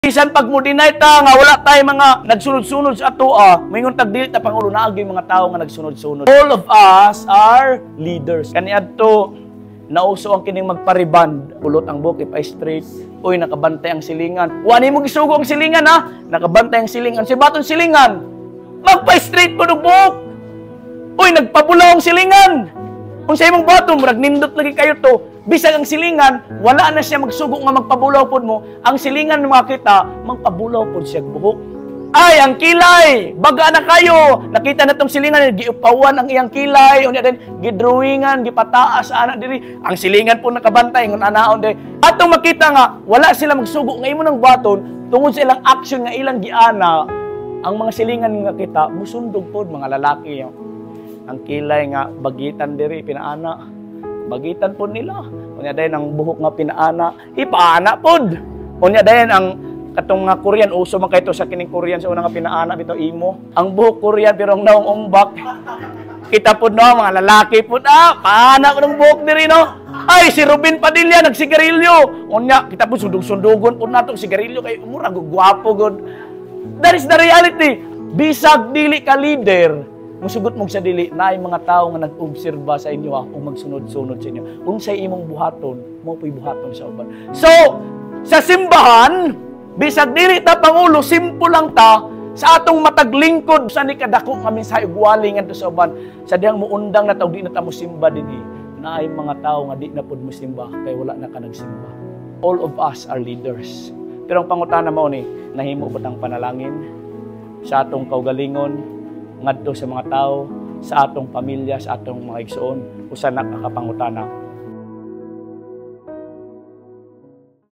Bisan pag mo dinay ta nga wala tay mga nagsunod-sunod sa atoa, moingon tag dili ta pangulo naagi mga tawo nga nagsunod-sunod. All of us are leaders. Kaniadto nauso ang kining magpariband, ulot ang buhok ipay straight. Uy, nakabantay ang silingan. Wa nimo gisugo ang silingan ha. Nakabantay ang silingan. Si baton silingan. Magpay straight mo ng buhok. Uy, nagpabulaw ang silingan. Kung sa imong baton, murag nindot lagi kayo to. Bisag ang silingan, wala na siya magsugo nga magpabulaw pod mo. Ang silingan mga kita, magpabulaw pod siya buhok. Ay, ang kilay! Baga na kayo! Nakita na itong silingan, giupawan ang iyang kilay, unya din, gidrawingan, gipataas, anak diri. Ang silingan po nakabantay, ngun anaon din. Atong makita nga, wala sila magsugo ng imo ng baton, tungod sa ilang action nga ilang giana, ang mga silingan nga kita, musundog pod mga lalaki. Ang kilay nga, bagitan diri, pinaana. Bagitan po nila. Unya dayon ang buhok nga pinaana, ipaana pod. Unya dayon ang katong nga Korean, uso man kayto sa kining Korean sa una nga pinaana bitaw imo. Ang buhok Korean pero ang naong umbak. Kita pod no mga lalaki pod paana ko ng buhok diri no. Ay si Robin Padilla nagsigarilyo. Unya kita pod sundog-sundugon pod nato sigarilyo kay mura gwapo god. That is the reality. Bisag dili ka leader, musugot mo sa dili, naay mga tao nga nag-obserba sa inyo o magsunod-sunod sa inyo. Unsay imong buhaton, mo po'y buhaton sa uban. So, sa simbahan, bisag dili ta pangulo, simple lang ta, sa atong mataglingkod, sa ni kadako kami sa iguwali nga sa uban, sa dihang muundang na tao, di na ta mo simba din naay mga tao nga di na pod mo simba, kaya wala na ka nagsimba. All of us are leaders. Pero ang pangutana mo ni, nahimo ba tang panalangin sa atong kaugalingon, ngadto sa mga tao, sa atong pamilya, sa atong mga igsoon, usa na kakapangutana.